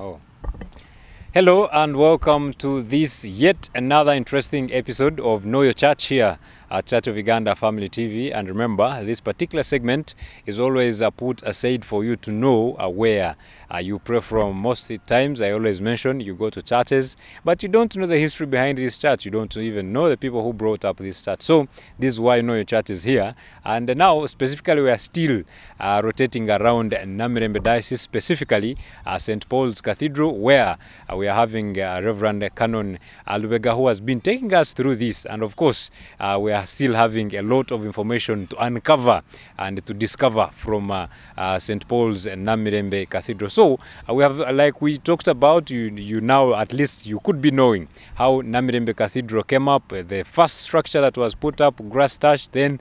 Oh. Hello and welcome to this yet another interesting episode of Know Your Church here at Church of Uganda Family TV. And remember, this particular segment is always put aside for you to know where you pray from. Most of the times, I always mention you go to churches, but you don't know the history behind this church. You don't even know the people who brought up this church. So this is why Know Your Church is here. And now, specifically, we are still rotating around Namirembe Diocese, specifically St. Paul's Cathedral, where we are having Reverend Canon Lubega, who has been taking us through this. And of course, we are still having a lot of information to uncover and to discover from St. Paul's Namirembe Cathedral. So we have, like we talked about, you now at least you could be knowing how Namirembe Cathedral came up. The first structure that was put up, grass thatched, then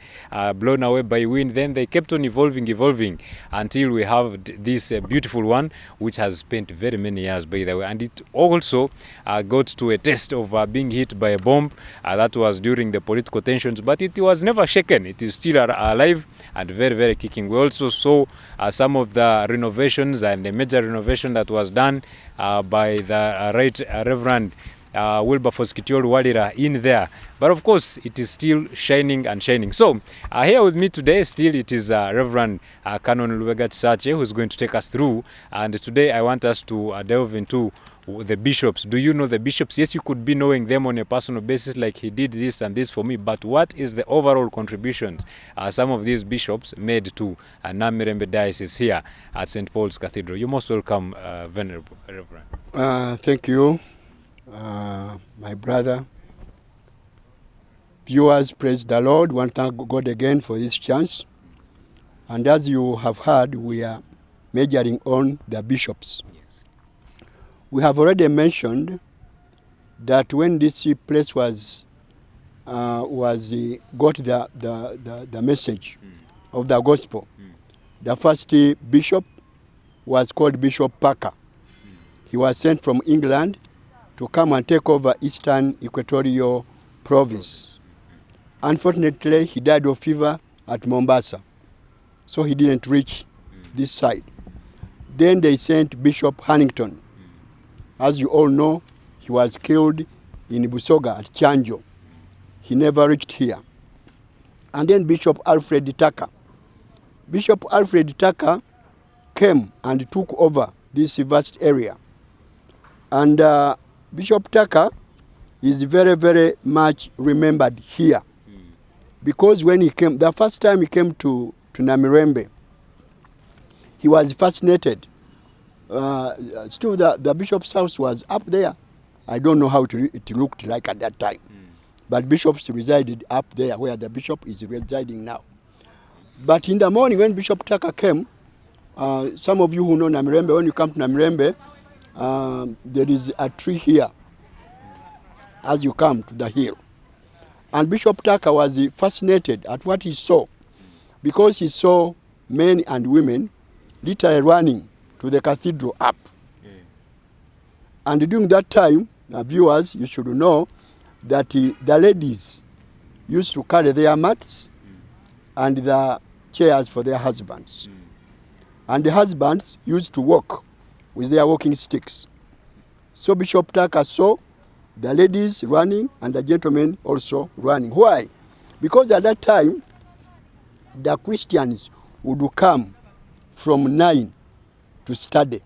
blown away by wind. Then they kept on evolving until we have this beautiful one, which has spent very many years, by the way. And it also got to a test of being hit by a bomb. That was during the political tensions, but it was never shaken. It is still alive and very, very kicking. We also saw some of the renovations and the major renovation that was done by the right Reverend Wilberforce Kitiolu Walira in there. But of course, it is still shining and shining. So here with me today, still it is Reverend Canon Lubega Chisache, who is going to take us through. And today I want us to delve into the bishops. Do you know the bishops? Yes, you could be knowing them on a personal basis, like he did this and this for me, but what is the overall contributions some of these bishops made to Namirembe Diocese here at St. Paul's Cathedral? You're most welcome, Venerable Reverend. Thank you, my brother. Viewers, praise the Lord. Want to thank God again for this chance. And as you have heard, we are majoring on the bishops. We have already mentioned that when this place was got the message of the gospel, the first bishop was called Bishop Parker. He was sent from England to come and take over Eastern Equatorial Province. Unfortunately, he died of fever at Mombasa, so he didn't reach this side. Then they sent Bishop Hannington. As you all know, he was killed in Busoga at Chanjo. He never reached here. And then Bishop Alfred Tucker. Bishop Alfred Tucker came and took over this vast area. And Bishop Tucker is very, very much remembered here. Because when he came, the first time he came to Namirembe, he was fascinated. Still, the bishop's house was up there. I don't know how it looked like at that time. But bishops resided up there where the bishop is residing now. But in the morning when Bishop Tucker came, some of you who know Namirembe, when you come to Namirembe, there is a tree here as you come to the hill. And Bishop Tucker was fascinated at what he saw, because he saw men and women literally running to the cathedral up. And during that time, viewers, you should know that the ladies used to carry their mats and the chairs for their husbands. And the husbands used to walk with their walking sticks. So Bishop Tucker saw the ladies running and the gentlemen also running. Why? Because at that time, the Christians would come from 9 to study.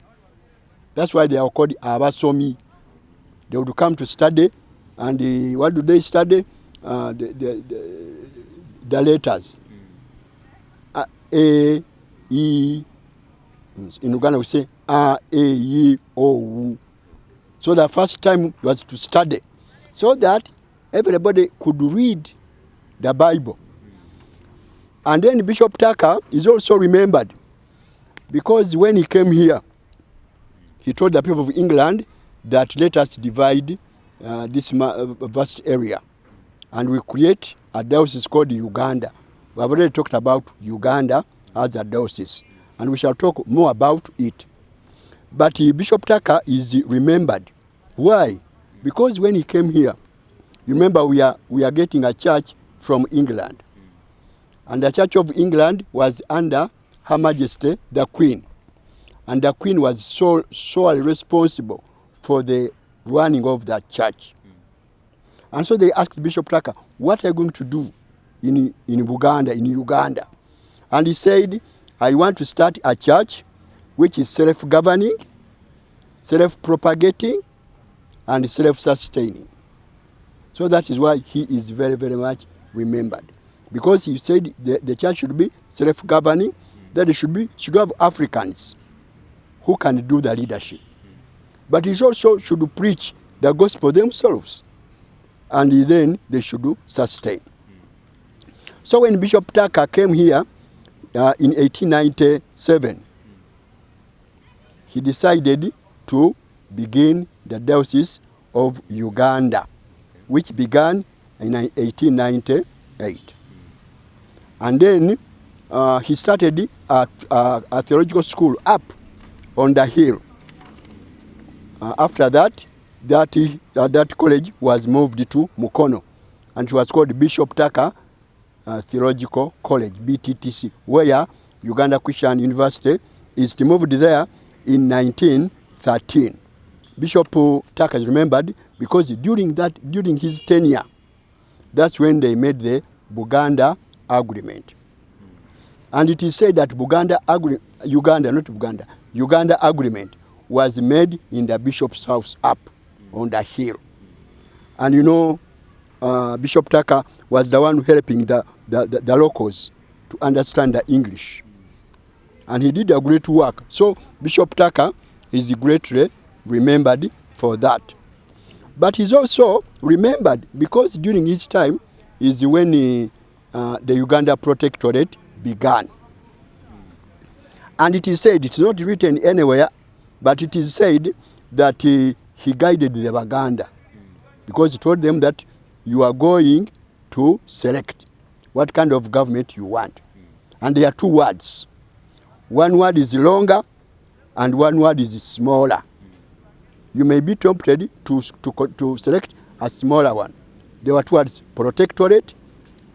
That's why they are called Abasomi. They would come to study, and what do they study? The letters. A, E. In Uganda we say A, E, O, U. So the first time was to study, so that everybody could read the Bible. And then Bishop Tucker is also remembered, because when he came here, he told the people of England that let us divide this vast area and we create a diocese called Uganda. We have already talked about Uganda as a diocese, and we shall talk more about it. But Bishop Tucker is remembered. Why? Because when he came here, you remember we are getting a church from England. And the Church of England was under Her Majesty the Queen. and the Queen was solely responsible for the running of that church. And so they asked Bishop Tucker, what are you going to do in Uganda? And he said, I want to start a church which is self-governing, self-propagating, and self-sustaining. So that is why he is very, very much remembered. Because he said the church should be self-governing, that it should have Africans who can do the leadership. But it also should preach the gospel themselves, and then they should sustain. So when Bishop Tucker came here in 1897, he decided to begin the Diocese of Uganda, which began in 1898. And then he started a theological school up on the hill. After that, that college was moved to Mukono, and it was called Bishop Tucker Theological College, BTTC, where Uganda Christian University is moved there in 1913. Bishop Tucker is remembered because during his tenure, that's when they made the Buganda Agreement. And it is said that Uganda Agreement was made in the bishop's house up on the hill. And you know, Bishop Tucker was the one helping the locals to understand the English. And he did a great work. So Bishop Tucker is greatly remembered for that. But he's also remembered because during his time is when the Uganda Protectorate began. And it is said, it's not written anywhere, but it is said that he guided the Baganda, because he told them that you are going to select what kind of government you want. And there are two words. One word is longer and one word is smaller. You may be tempted to select a smaller one. There were two words, protectorate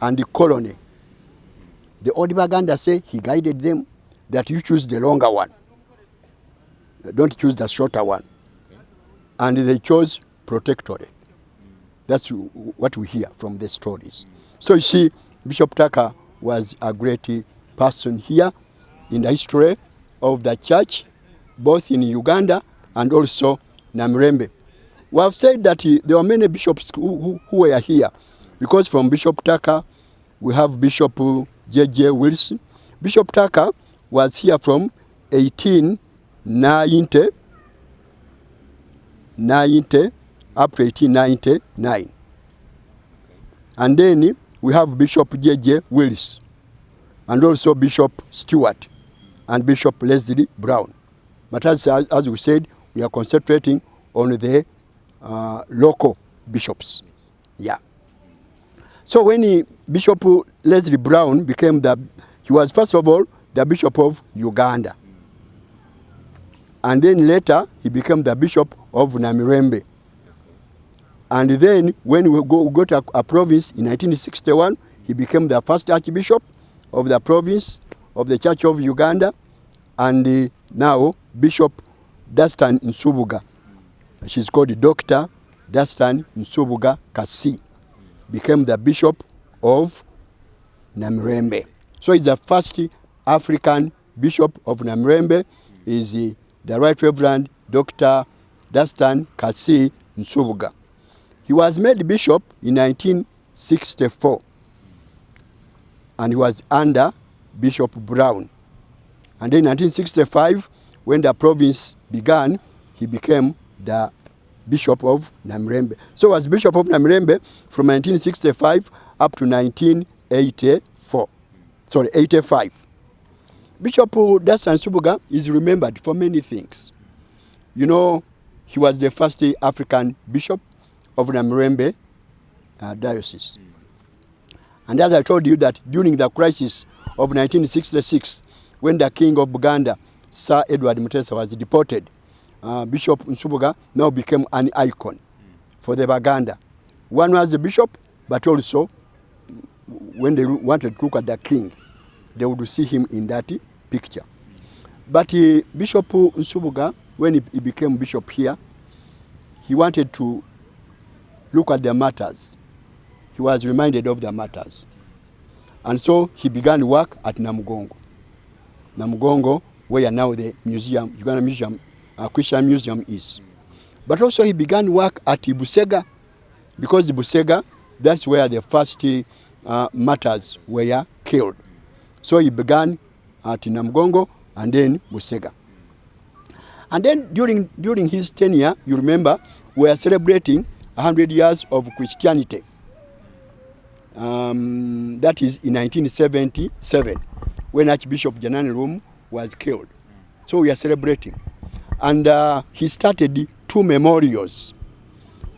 and the colony. The old Baganda say he guided them that you choose the longer one. Don't choose the shorter one. Okay. And they chose protectorate. That's what we hear from the stories. So you see, Bishop Tucker was a great person here in the history of the church, both in Uganda and also Namirembe. We have said that there were many bishops who were here, because from Bishop Tucker we have Bishop J.J. Wilson. Bishop Tucker was here from 1890 up to 1899. And then we have Bishop J.J. Willis, and also Bishop Stewart and Bishop Leslie Brown. But as we said, we are concentrating on the local bishops. Yeah. So when Bishop Leslie Brown became he was first of all the Bishop of Uganda. And then later he became the Bishop of Namirembe. And then when we got a province in 1961, he became the first Archbishop of the province of the Church of Uganda. And now Bishop Dastan Nsubuga, she's called Dr. Dastan Nsubuga Kasi, became the Bishop of Namirembe. So he's the first African Bishop of Namirembe, is the Right Reverend Dr. Dastan Kasi Nsubuga. He was made bishop in 1964, and he was under Bishop Brown. And then in 1965, when the province began, he became the Bishop of Namirembe. So he was Bishop of Namirembe from 1965 up to 85. Bishop Dastan Nsubuga is remembered for many things. You know, he was the first African bishop of Namirembe Diocese. And as I told you that during the crisis of 1966, when the King of Buganda, Sir Edward Mutesa, was deported, Bishop Nsubuga now became an icon for the Baganda. One was the bishop, but also when they wanted to look at the king, they would see him in that picture. But Bishop Nsubuga, when he became bishop here, he wanted to look at their matters. He was reminded of their matters. And so he began work at Namugongo. Namugongo, where now the museum, Uganda Museum, Christian Museum is. But also he began work at Busega, because Busega, that's where the first martyrs were killed. So he began at Namugongo and then Busega. And then during his tenure, you remember, we are celebrating 100 years of Christianity. That is in 1977, when Archbishop Janani Rum was killed. So we are celebrating. And he started 2 memorials.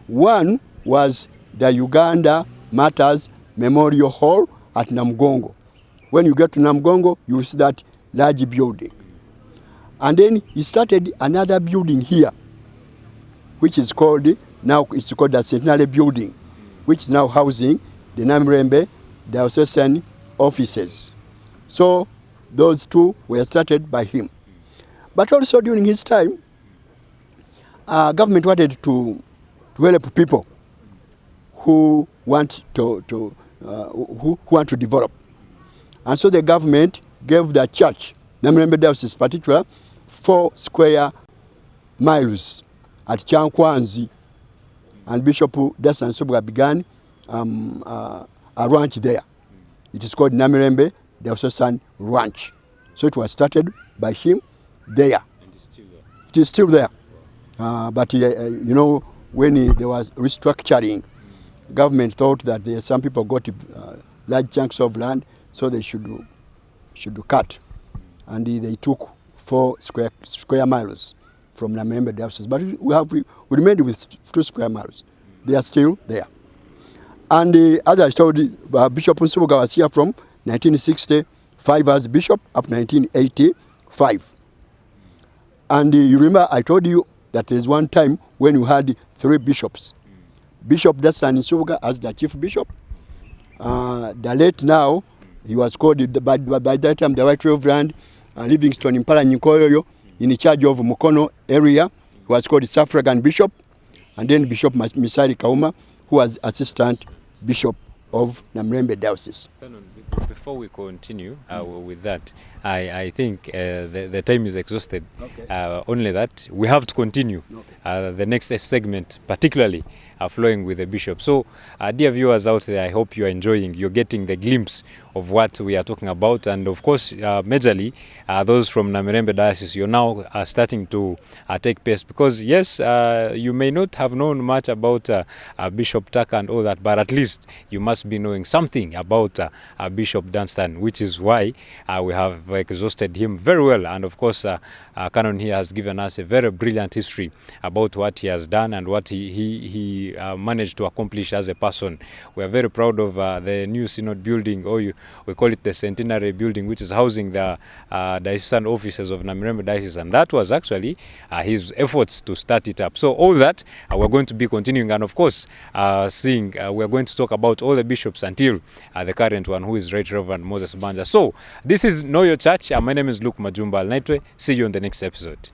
One was the Uganda Martyrs Memorial Hall at Namugongo. When you get to Namugongo, you will see that large building. And then he started another building here, which is called, now it's called the Centenary Building, which is now housing the Namirembe Diocesan offices. So those 2 were started by him. But also during his time, government wanted to help people who want to develop. And so the government gave the church, Namirembe Diocese in particular, 4 square miles at Chankwanzi. And Bishop Destan Nsubuga began a ranch there. It is called Namirembe Diocesan Ranch. So it was started by him there. And it's still there. It is still there. But you know, when there was restructuring, government thought that some people got large chunks of land, so they should cut. And they took 4 square miles from Namirembe Diocese. But we remained with 2 square miles. They are still there. And as I told you, Bishop Nsubuga was here from 1965 as bishop up 1985. And you remember I told you that there is one time when you had 3 bishops. Bishop Destan Nsubuga as the chief bishop. The late now, he was called by that time the Right Reverend Livingston Impala Nyikoyoyo, in charge of Mukono area. He was called suffragan bishop. And then Bishop Misari Kauma, who was assistant bishop of Namirembe Diocese. Before we continue with that, I think the time is exhausted. Okay. Only that we have to continue the next segment, particularly flowing with the bishop. So, dear viewers out there, I hope you are enjoying. You're getting the glimpse of what we are talking about, and of course, majorly those from Namirembe Diocese, you're now starting to take pace, because yes, you may not have known much about Bishop Taka and all that, but at least you must be knowing something about Bishop Dunstan, which is why we have exhausted him very well. And of course, Canon here has given us a very brilliant history about what he has done and what he managed to accomplish as a person. We are very proud of the new synod building, or we call it the Centenary Building, which is housing the diocesan offices of Namirembe Diocese, and that was actually his efforts to start it up. So all that we're going to be continuing, and of course we're going to talk about all the bishops until the current one, who is Right Reverend Moses Banja. So this is Know Your Church. My name is Luke Majumba Alnaitwe. See you on the next episode.